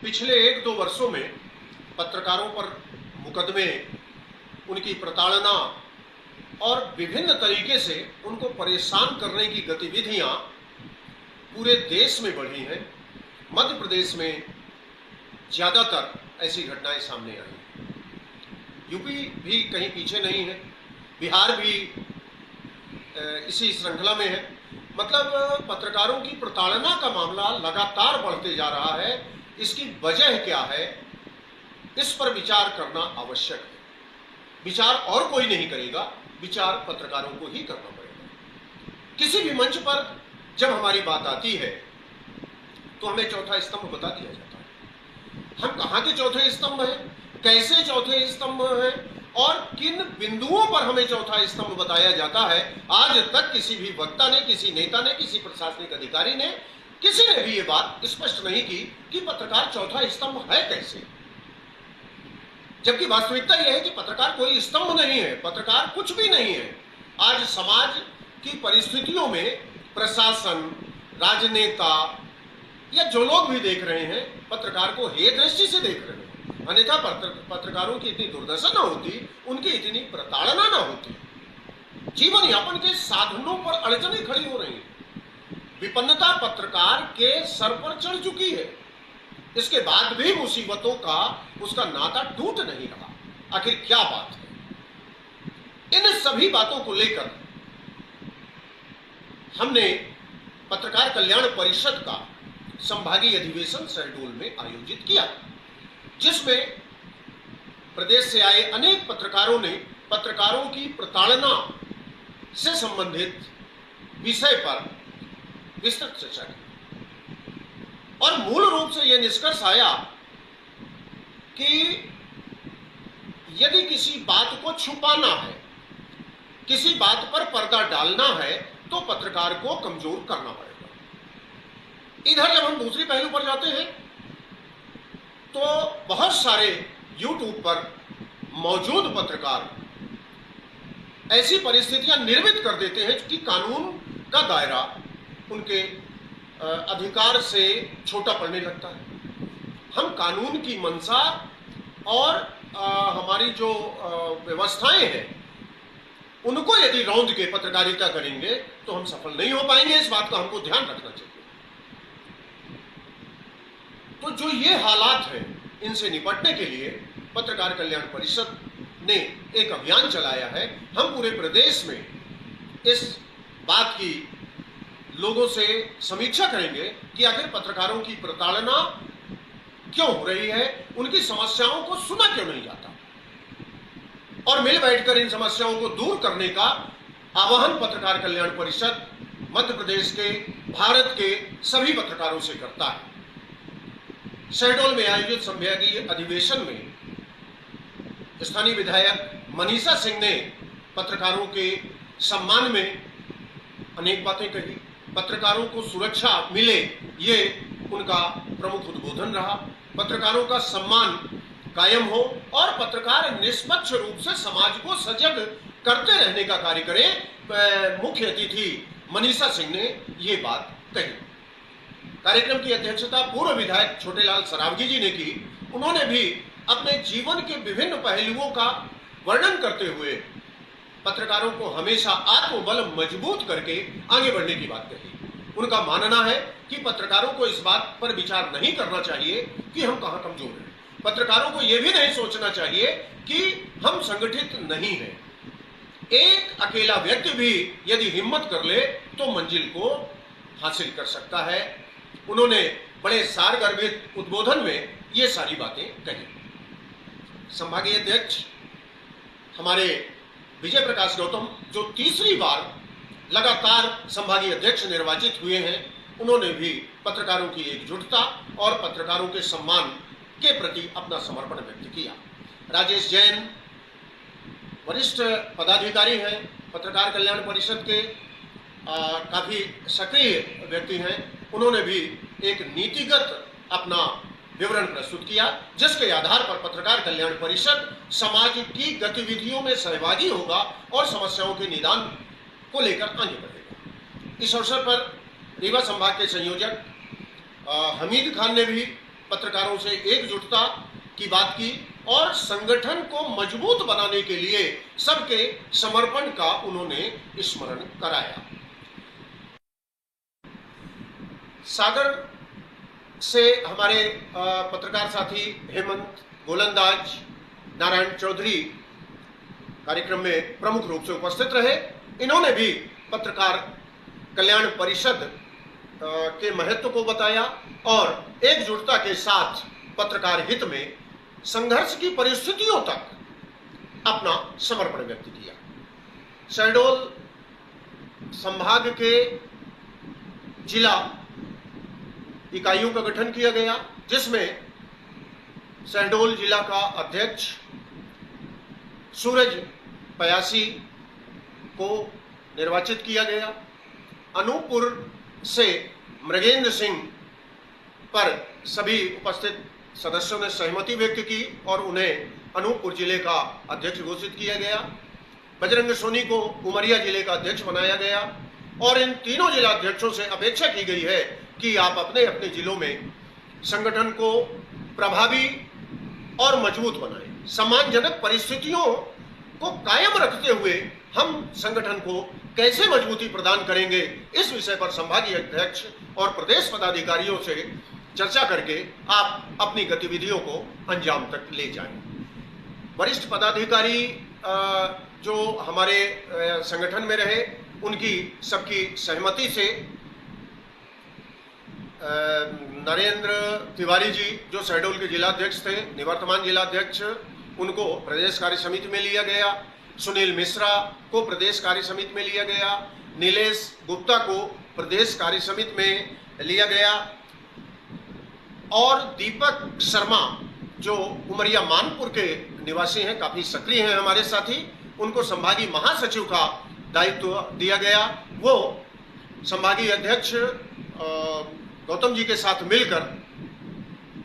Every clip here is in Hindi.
पिछले 1-2 वर्षों में पत्रकारों पर मुकदमे, उनकी प्रताड़ना और विभिन्न तरीके से उनको परेशान करने की गतिविधियां पूरे देश में बढ़ी हैं। मध्य प्रदेश में ज़्यादातर ऐसी घटनाएं सामने आई। यूपी भी कहीं पीछे नहीं है, बिहार भी इसी श्रृंखला में है। मतलब पत्रकारों की प्रताड़ना का मामला लगातार बढ़ते जा रहा है। इसकी वजह क्या है, इस पर विचार करना आवश्यक है। विचार और कोई नहीं करेगा, विचार पत्रकारों को ही करना पड़ेगा। किसी भी मंच पर जब हमारी बात आती है तो हमें चौथा स्तंभ बता दिया जाता है। हम कहाँ के चौथे स्तंभ हैं, कैसे चौथे स्तंभ हैं और किन बिंदुओं पर हमें चौथा स्तंभ बताया जाता है, आज तक किसी भी वक्ता ने, किसी नेता ने, किसी प्रशासनिक अधिकारी ने, किसी ने भी ये बात स्पष्ट नहीं की कि पत्रकार चौथा स्तंभ है कैसे। जबकि वास्तविकता यह है कि पत्रकार कोई स्तंभ नहीं है, पत्रकार कुछ भी नहीं है। आज समाज की परिस्थितियों में प्रशासन, राजनेता या जो लोग भी देख रहे हैं, पत्रकार को हेय दृष्टि से देख रहे हैं। अन्यथा पत्रकारों की इतनी दुर्दशा न होती, उनकी इतनी प्रताड़ना न होती। जीवन यापन के साधनों पर अड़चनें खड़ी हो रही हैं। विपन्नता पत्रकार के सर पर चढ़ चुकी है। इसके बाद भी मुसीबतों का उसका नाता टूट नहीं रहा। आखिर क्या बात है? इन सभी बातों को लेकर हमने पत्रकार कल्याण परिषद का संभागीय अधिवेशन शहडोल में आयोजित किया, जिसमें प्रदेश से आए अनेक पत्रकारों ने पत्रकारों की प्रताड़ना से संबंधित विषय पर विस्तृत चर्चा की। और मूल रूप से यह निष्कर्ष आया कि यदि किसी बात को छुपाना है, किसी बात पर पर्दा डालना है, तो पत्रकार को कमजोर करना पड़ेगा। इधर जब हम दूसरी पहलू पर जाते हैं तो बहुत सारे YouTube पर मौजूद पत्रकार ऐसी परिस्थितियां निर्मित कर देते हैं कि कानून का दायरा उनके अधिकार से छोटा पड़ने लगता है। हम कानून की मंशा और हमारी जो व्यवस्थाएं हैं, उनको यदि रौंद के पत्रकारिता करेंगे तो हम सफल नहीं हो पाएंगे। इस बात का हमको ध्यान रखना चाहिए। तो जो ये हालात हैं, इनसे निपटने के लिए पत्रकार कल्याण परिषद ने एक अभियान चलाया है। हम पूरे प्रदेश में इस बात की लोगों से समीक्षा करेंगे कि आखिर पत्रकारों की प्रताड़ना क्यों हो रही है, उनकी समस्याओं को सुना क्यों नहीं जाता, और मिल बैठकर इन समस्याओं को दूर करने का आह्वान पत्रकार कल्याण परिषद मध्य प्रदेश के, भारत के सभी पत्रकारों से करता है। शहडोल में आयोजित संभागीय अधिवेशन में स्थानीय विधायक मनीषा सिंह ने पत्रकारों के सम्मान में अनेक बातें कही। पत्रकारों को सुरक्षा मिले, ये उनका प्रमुख उद्बोधन रहा। पत्रकारों का सम्मान कायम हो और पत्रकार निष्पक्ष रूप से समाज को सजग करते रहने का कार्य करें। मुख्य अतिथि मनीषा सिंह ने ये बात कही। कार्यक्रम की अध्यक्षता पूर्व विधायक छोटेलाल सरावगी जी ने की। उन्होंने भी अपने जीवन के विभिन्न पहलुओं का वर्णन करते हुए पत्रकारों को हमेशा आत्मबल मजबूत करके आगे बढ़ने की बात कही। उनका मानना है कि पत्रकारों को इस बात पर विचार नहीं करना चाहिए कि हम कहां कमजोर हैं। पत्रकारों को यह भी नहीं सोचना चाहिए कि हम संगठित नहीं हैं। एक अकेला व्यक्ति भी यदि हिम्मत कर ले तो मंजिल को हासिल कर सकता है। उन्होंने बड़े सारगर्भित उद्बोधन में ये सारी बातें कही। संभागीय अध्यक्ष हमारे विजय प्रकाश गौतम, जो तीसरी बार लगातार संभागीय अध्यक्ष निर्वाचित हुए हैं, उन्होंने भी पत्रकारों की एकजुटता और पत्रकारों के सम्मान के प्रति अपना समर्पण व्यक्त किया। राजेश जैन वरिष्ठ पदाधिकारी हैं, पत्रकार कल्याण परिषद के काफी सक्रिय व्यक्ति हैं। उन्होंने भी एक नीतिगत अपना विवरण प्रस्तुत किया, जिसके आधार पर पत्रकार कल्याण परिषद समाज की गतिविधियों में सहभागी होगा और समस्याओं के निदान को लेकर आगे बढ़ेगा। इस अवसर पर रीवा संभाग के संयोजक हमीद खान ने भी पत्रकारों से एकजुटता की बात की और संगठन को मजबूत बनाने के लिए सबके समर्पण का उन्होंने स्मरण कराया। सागर से हमारे पत्रकार साथी हेमंत गोलंदाज, नारायण चौधरी कार्यक्रम में प्रमुख रूप से उपस्थित रहे। इन्होंने भी पत्रकार कल्याण परिषद के महत्व को बताया और एकजुटता के साथ पत्रकार हित में संघर्ष की परिस्थितियों तक अपना समर्पण व्यक्त किया। शहडोल संभाग के जिला इकाइयों का गठन किया गया, जिसमें शहडोल जिला का अध्यक्ष सूरज पयासी को निर्वाचित किया गया। अनूपपुर से मृगेंद्र सिंह पर सभी उपस्थित सदस्यों ने सहमति व्यक्त की और उन्हें अनूपपुर जिले का अध्यक्ष घोषित किया गया। बजरंग सोनी को उमरिया जिले का अध्यक्ष बनाया गया और इन तीनों जिला अध्यक्षों से अपेक्षा की गई है कि आप अपने अपने जिलों में संगठन को प्रभावी और मजबूत बनाएं। सम्मानजनक परिस्थितियों को कायम रखते हुए हम संगठन को कैसे मजबूती प्रदान करेंगे, इस विषय पर संभागीय अध्यक्ष और प्रदेश पदाधिकारियों से चर्चा करके आप अपनी गतिविधियों को अंजाम तक ले जाएं। वरिष्ठ पदाधिकारी जो हमारे संगठन में रहे, उनकी सबकी सहमति से नरेंद्र तिवारी जी जो शहडोल के जिलाध्यक्ष थे, निवर्तमान जिलाध्यक्ष, उनको प्रदेश कार्य समिति में लिया गया। सुनील मिश्रा को प्रदेश कार्य समिति में लिया गया। नीलेश गुप्ता को प्रदेश कार्य समिति में लिया गया और दीपक शर्मा जो उमरिया मानपुर के निवासी हैं, काफी सक्रिय हैं हमारे साथी, उनको संभागीय महासचिव का दायित्व दिया गया। वो संभागीय अध्यक्ष गौतम जी के साथ मिलकर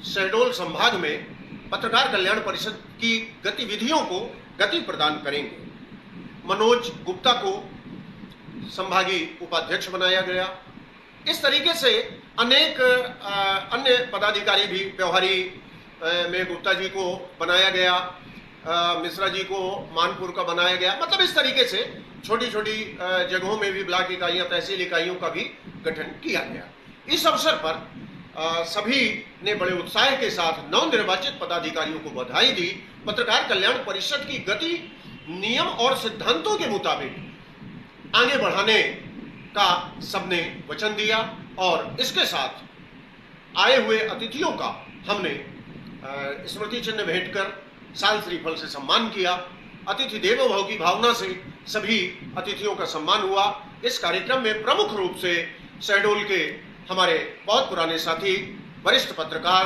शहडोल संभाग में पत्रकार कल्याण परिषद की गतिविधियों को गति प्रदान करेंगे। मनोज गुप्ता को संभागीय उपाध्यक्ष बनाया गया। इस तरीके से अनेक अन्य पदाधिकारी भी, व्यवहारी में गुप्ता जी को बनाया गया, मिश्रा जी को मानपुर का बनाया गया। मतलब इस तरीके से छोटी छोटी जगहों में भी ब्लॉक इकाइयां, तहसील इकाइयों का भी गठन किया गया। इस अवसर पर सभी ने बड़े उत्साह के साथ नवनिर्वाचित पदाधिकारियों को बधाई दी। पत्रकार कल्याण परिषद की गति नियम और सिद्धांतों के मुताबिक आगे बढ़ाने का सबने वचन दिया और इसके साथ आए हुए अतिथियों का हमने स्मृति चिन्ह भेंट कर साल श्रीफल से सम्मान किया। अतिथि देवो भव की भावना से सभी अतिथियों का सम्मान हुआ। इस कार्यक्रम में प्रमुख रूप से शहडोल के हमारे बहुत पुराने साथी, वरिष्ठ पत्रकार,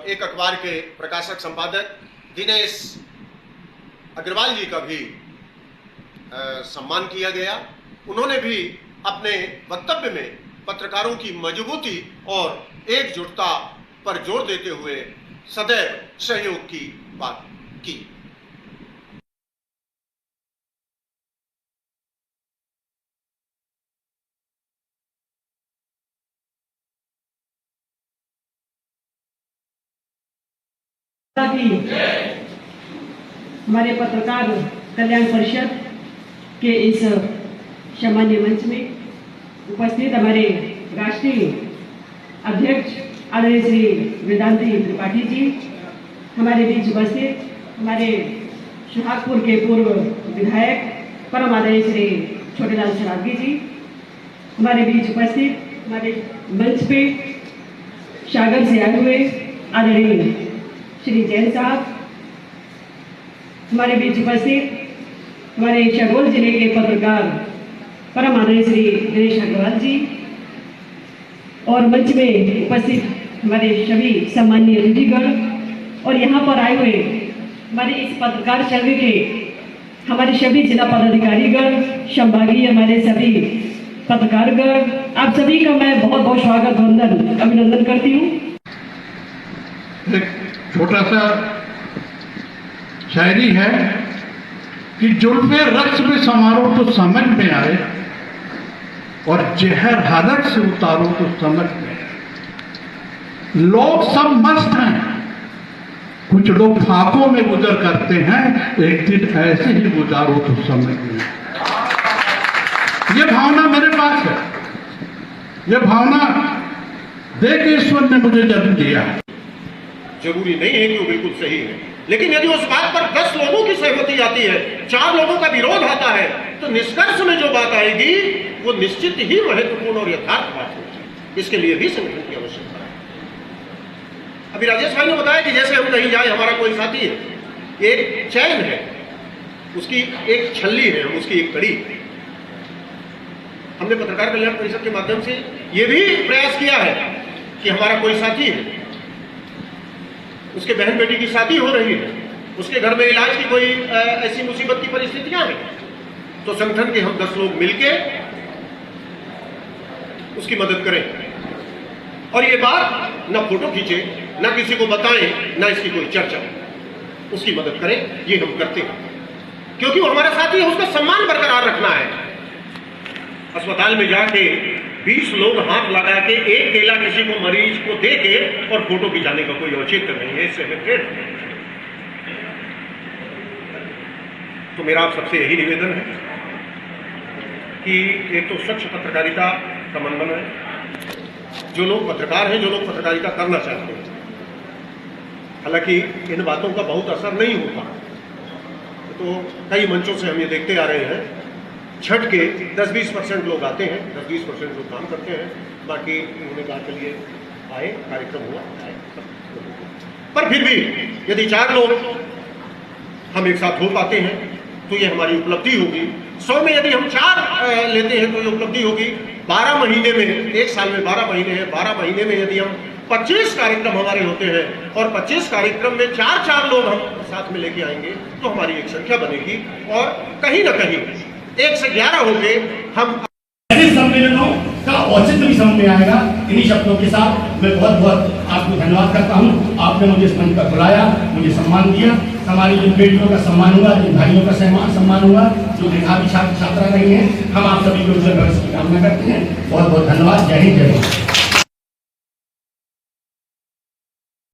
एक अखबार के प्रकाशक संपादक दिनेश अग्रवाल जी का भी सम्मान किया गया। उन्होंने भी अपने वक्तव्य में पत्रकारों की मजबूती और एकजुटता पर जोर देते हुए सदैव सहयोग की बात की। हमारे पत्रकार कल्याण परिषद के इस सम्मानीय मंच में उपस्थित हमारे राष्ट्रीय अध्यक्ष आदरणीय श्री वेदांती त्रिपाठी जी, हमारे बीच उपस्थित हमारे सुहागपुर के पूर्व विधायक परम आदरणीय श्री छोटेलाल शराबगी जी, हमारे बीच उपस्थित हमारे मंच पे सागर से आए हुए आदरणीय श्री जैन साहब, हमारे बीच उपस्थित हमारे शहडोल जिले के पत्रकार परम आदरणीय श्री दिनेश अग्रवाल जी और मंच में उपस्थित हमारे सभी सम्मानीय अतिथिगण और यहाँ पर आए हुए हमारे इस पत्रकार संघ के हमारे सभी जिला पदाधिकारीगण, संभागीय हमारे सभी पत्रकारगण, आप सभी का मैं बहुत बहुत स्वागत वंदन अभिनंदन करती हूँ। छोटा सा शायरी है कि जुल्फे रक्स में समारो तो समझ में आए और जहर हरक से उतारो तो समझ में आए। लोग सब मस्त हैं, कुछ लोग फाकों में गुजर करते हैं, एक दिन ऐसे ही गुजारो तो समय में। ये भावना मेरे पास है, ये भावना देख के ईश्वर ने मुझे जन्म दिया। जरूरी नहीं है कि वो बिल्कुल सही है, लेकिन यदि उस बात पर 10 लोगों की सहमति आती है, 4 लोगों का विरोध आता है, तो निष्कर्ष में जो बात आएगी वो निश्चित ही महत्वपूर्ण और यथार्थ बात होगी। इसके लिए भी संगठन की आवश्यकता है। अभी राजेश भाई ने बताया कि जैसे हम कहीं जाए, हमारा कोई साथी है, एक चैन है, उसकी एक छल्ली है, उसकी एक कड़ी। हमने पत्रकार कल्याण परिषद के माध्यम से यह भी प्रयास किया है कि हमारा कोई साथी है, उसके बहन बेटी की शादी हो रही है, उसके घर में इलाज की कोई ऐसी मुसीबत की परिस्थितियां हैं, तो संगठन के हम 10 लोग मिलके उसकी मदद करें और ये बात न फोटो खींचे, न किसी को बताएं, न इसकी कोई चर्चा, उसकी मदद करें। ये हम करते हैं क्योंकि वो हमारा साथी है, उसका सम्मान बरकरार रखना है। अस्पताल में जाके 20 लोग हाथ लगा के एक केला किसी को मरीज को दे के और फोटो खिंचाने का कोई औचित्य नहीं है, इससे हमें तो मेरा आप सबसे यही निवेदन है कि एक तो स्वच्छ पत्रकारिता का मनमन है, जो लोग पत्रकार हैं, जो लोग पत्रकारिता करना चाहते हैं, हालांकि इन बातों का बहुत असर नहीं होता, तो कई मंचों से हम ये देखते आ रहे हैं, छठ के 10-20% लोग आते हैं, 10-20% लोग काम करते हैं, बाकी उन्होंने कहा चलिए आए, कार्यक्रम हुआ, आए। पर फिर भी यदि 4 लोग हम एक साथ हो पाते हैं तो ये हमारी उपलब्धि होगी। 100 में यदि हम 4 लेते हैं तो ये उपलब्धि होगी। 12 महीने में, एक साल में 12 महीने हैं, 12 महीने में यदि हम 25 कार्यक्रम हमारे होते हैं और 25 कार्यक्रम में 4-4 लोग हम साथ में लेके आएंगे तो हमारी एक संख्या बनेगी और कहीं ना कहीं 1 से 11 होके हम सम्मेलनों का औचित्य भी समझ में आएगा। इन्हीं शब्दों के साथ मैं बहुत बहुत आपको धन्यवाद करता हूँ। आपने मुझे इस मंच पर बुलाया, मुझे सम्मान दिया। हमारी जिन बेटियों का सम्मान हुआ, जिन भाइयों का सम्मान हुआ, जो मेधावी छात्र छात्रा रही हैं, हम आप सभी को भविष्य की कामना करते हैं। बहुत बहुत धन्यवाद। जय हिंद, जय भारत।